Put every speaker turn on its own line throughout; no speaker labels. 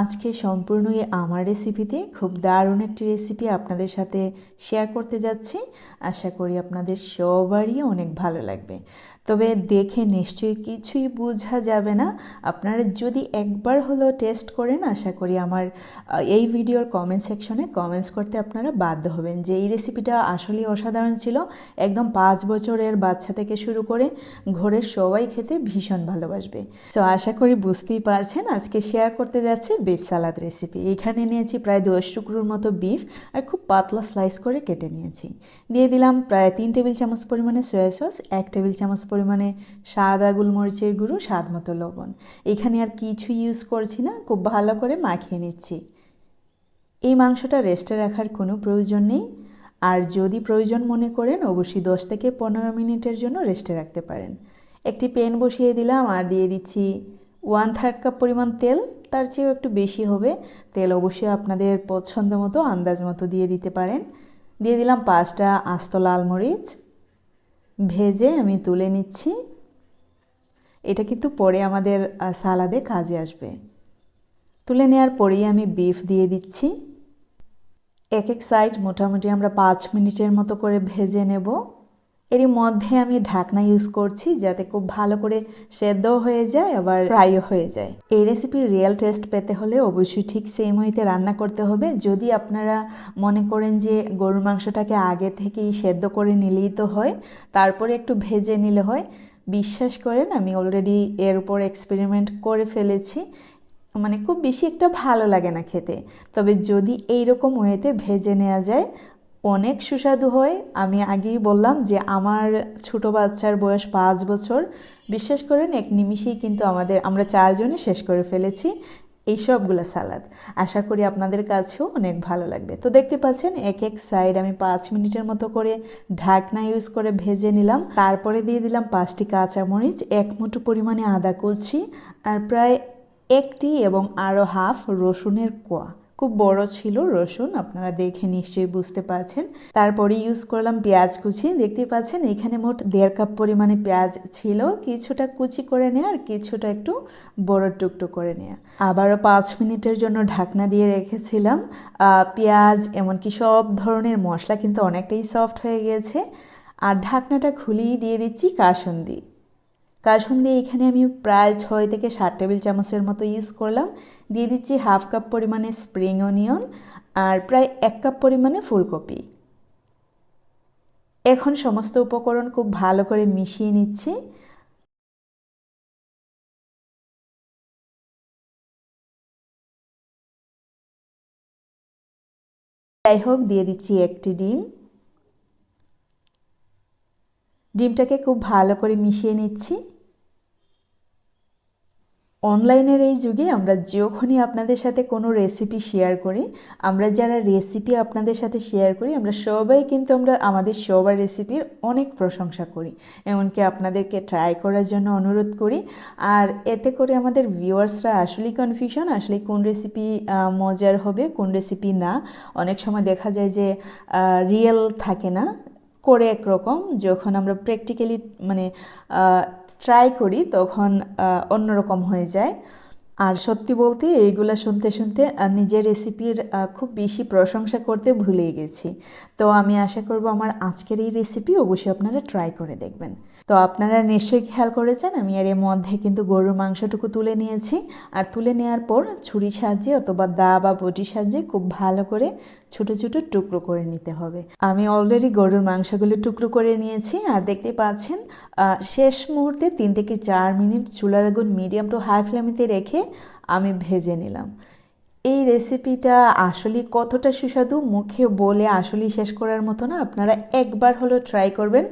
আজকে সম্পূর্ণই আমার রেসিপিতে খুব দারুণ একটি রেসিপি আপনাদের সাথে শেয়ার করতে যাচ্ছি। আশা করি আপনাদের সবারই অনেক ভালো লাগবে। তবে দেখে নিশ্চয়ই কিছুই বোঝা যাবে না। আপনারা যদি একবার হলেও টেস্ট করেন, আশা করি আমার এই ভিডিওর কমেন্ট সেকশনে কমেন্টস করতে আপনারা বাধ্য হবেন যে এই রেসিপিটা আসলেই অসাধারণ ছিল। একদম 5 বছরের বাচ্চা থেকে শুরু করে ঘরের সবাই খেতে ভীষণ ভালোবাসবে। সো আশা করি বুঝতেই পারছেন আজকে শেয়ার করতে যাচ্ছি বিফ সালাদ রেসিপি। এখানে নিয়েছি প্রায় 10 টুকরোর মতো বিফ আর খুব পাতলা স্লাইস করে কেটে নিয়েছি। দিয়ে দিলাম প্রায় 3 টেবিল চামচ পরিমাণে সয়া সস, 1 টেবিল চামচ পরিমাণে সাদা গোলমরিচের গুঁড়ো, স্বাদ মতো লবণ। এখানে আর কিছু ইউজ করছি না, খুব ভালো করে মাখিয়ে নিচ্ছি। এই মাংসটা রেস্টে রাখার কোনো প্রয়োজন নেই, আর যদি প্রয়োজন মনে করেন অবশ্যই 10 থেকে 15 মিনিটের জন্য রেস্টে রাখতে পারেন। একটি প্যান বসিয়ে দিলাম আর দিয়ে দিচ্ছি 1/3 কাপ পরিমাণ তেল। তার চেয়েও একটু বেশি হবে। তেল অবশ্যই আপনাদের পছন্দ মতো আন্দাজ মতো দিয়ে দিতে পারেন। দিয়ে দিলাম 5টা আস্ত লাল মরিচ। ভেজে আমি তুলে নিচ্ছি। এটা কিন্তু পরে আমাদের সালাদে কাজে আসবে। তুলে নেওয়ার পরেই আমি বিফ দিয়ে দিচ্ছি। এক এক সাইড মোটামুটি আমরা 5 মিনিটের মতো করে ভেজে নেব। এরই মধ্যে আমি ঢাকনা ইউজ করছি যাতে খুব ভালো করে সেদ্ধও হয়ে যায় আবার ফ্রাইও হয়ে যায়। এই রেসিপির রিয়েল টেস্ট পেতে হলে অবশ্যই ঠিক সেম ওয়েতে রান্না করতে হবে। যদি আপনারা মনে করেন যে গরুর মাংসটাকে আগে থেকেই সেদ্ধ করে নিলেই তো হয়, তারপরে একটু ভেজে নিলে হয়, বিশ্বাস করেন আমি অলরেডি এর উপর এক্সপেরিমেন্ট করে ফেলেছি। মানে খুব বেশি একটা ভালো লাগে না খেতে। তবে যদি এইরকম ওয়েতে ভেজে নেওয়া যায় অনেক সুস্বাদু হয়। আমি আগেই বললাম যে আমার ছোট বাচ্চার বয়স 5 বছর। বিশ্বাস করেন এক নিমিষেই কিন্তু আমরা 4 জনে শেষ করে ফেলেছি এই সবগুলো সালাদ। আশা করি আপনাদের কাছেও অনেক ভালো লাগবে। তো দেখতে পাচ্ছেন এক এক সাইড আমি 5 মিনিটের মতো করে ঢাকনা ইউজ করে ভেজে নিলাম। তারপরে দিয়ে দিলাম 5টি কাঁচামরিচ, 1 মুঠো পরিমাণে আদা কুচি আর প্রায় 1টি এবং আরও হাফ রসুনের কোয়া। খুব বড় ছিল রসুন, আপনারা দেখে নিশ্চয়ই বুঝতে পারছেন। তারপরে ইউজ করলাম পেঁয়াজ কুচি। দেখতে পাচ্ছেন এখানে মোট 1.5 কাপ পরিমাণে পেঁয়াজ ছিল। কিছুটা কুচি করে নেওয়া আর কিছুটা একটু বড় টুকটো করে নেওয়া। আবারও 5 মিনিটের জন্য ঢাকনা দিয়ে রেখেছিলাম। পেঁয়াজ এমনকি সব ধরনের মশলা কিন্তু অনেকটাই সফট হয়ে গিয়েছে। আর ঢাকনাটা খুলেই দিয়ে দিচ্ছি কাসুন্দি। কাসুন্দি এখানে আমি প্রায় 6 থেকে 7 টেবিল চামচের মতো ইউজ করলাম। দিয়ে দিচ্ছি হাফ কাপ পরিমাণে স্প্রিং অনিয়ন আর প্রায় 1 কাপ পরিমাণে ফুলকপি। এখন সমস্ত উপকরণ খুব ভালো করে মিশিয়ে নিচ্ছি। যাই হোক, দিয়ে দিচ্ছি 1টি ডিম। ডিমটাকে খুব ভালো করে মিশিয়ে নিচ্ছি। অনলাইনের এই যুগে আমরা যখনই আপনাদের সাথে কোনো রেসিপি শেয়ার করি, আমরা যারা রেসিপি আপনাদের সাথে শেয়ার করি আমরা সবাই কিন্তু আমাদের সবার রেসিপির অনেক প্রশংসা করি, এমনকি আপনাদেরকে ট্রাই করার জন্য অনুরোধ করি। আর এতে করে আমাদের ভিউয়ার্সরা আসলেই কনফিউশন, আসলে কোন রেসিপি মজার হবে কোন রেসিপি না। অনেক সময় দেখা যায় যে রিয়েল থাকে না, করে একরকম, যখন আমরা প্র্যাকটিক্যালি মানে ট্রাই করি তখন অন্যরকম হয়ে যায়। আর সত্যি বলতে এইগুলো শুনতে শুনতে নিজের রেসিপির খুব বেশি প্রশংসা করতে ভুলে গেছি। তো আমি আশা করব আমার আজকের এই রেসিপি অবশ্যই আপনারা ট্রাই করে দেখবেন। তো আপনারা নিশ্চয়ই খেয়াল করেছেন আমি এর মধ্যে কিন্তু গরুর মাংসটুকু তুলে নিয়েছি। আর তুলে নেওয়ার পর ছুরির সাহায্যে অথবা দা বা বটির সাহায্যে খুব ভালো করে ছোট ছোট টুকরো করে নিতে হবে। আমি অলরেডি গরুর মাংসগুলো টুকরো করে নিয়েছি। আর দেখতে পাচ্ছেন শেষ মুহূর্তে 3 থেকে 4 মিনিট চুলার আগুন মিডিয়াম টু হাই ফ্লেমেতে রেখে আমি ভেজে নিলাম। এই রেসিপিটা আসলে কতটা সুস্বাদু মুখে বলে আসলেই শেষ করার মতো না। আপনারা একবার হলো ট্রাই করবেন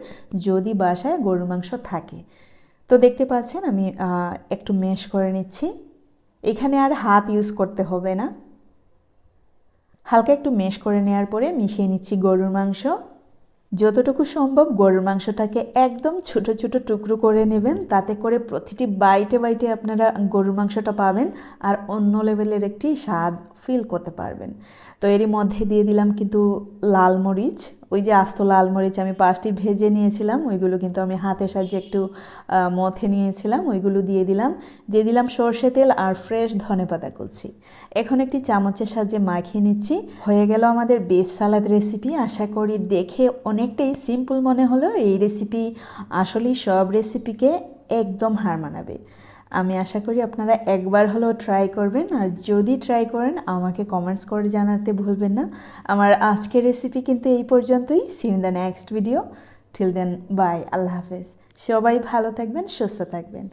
যদি বাসায় গরুর মাংস থাকে। তো দেখতে পাচ্ছেন আমি একটু ম্যাশ করে নিচ্ছি। এখানে আর হাত ইউজ করতে হবে না। হালকা একটু ম্যাশ করে নেওয়ার পরে মিশিয়ে নিচ্ছি গরুর মাংস। যতটুকু সম্ভব গরুর মাংসটাকে একদম ছোট ছোট টুকরো করে নেবেন, তাতে করে প্রতিটি বাইটে বাইটে আপনারা গরুর মাংসটা পাবেন আর অন্য লেভেলের একটি স্বাদ ফিল করতে পারবেন। তো এরই মধ্যে দিয়ে দিলাম কিন্তু লাল মরিচ, ওই যে আস্ত লাল মরিচ আমি 5টি ভেজে নিয়েছিলাম, ওইগুলো কিন্তু আমি হাতের সাহায্যে একটু মথে নিয়েছিলাম, ওইগুলো দিয়ে দিলাম সর্ষে তেল আর ফ্রেশ ধনেপাতা কুচি। এখন একটি চামচের সাহায্যে মাখিয়ে নিচ্ছি। হয়ে গেল আমাদের বিফ সালাদ রেসিপি। আশা করি দেখে অনেকটাই সিম্পল মনে হলো, এই রেসিপি আসলেই সব রেসিপিকে একদম হার মানাবে। আমি আশা করি আপনারা একবার হলেও ট্রাই করবেন, আর যদি ট্রাই করেন আমাকে কমেন্টস করে জানাতে ভুলবেন না। আমার আজকের রেসিপি কিন্তু এই পর্যন্তই। See in the next video. Till then bye, আল্লাহ হাফেজ। সবাই ভালো থাকবেন, সুস্থ থাকবেন।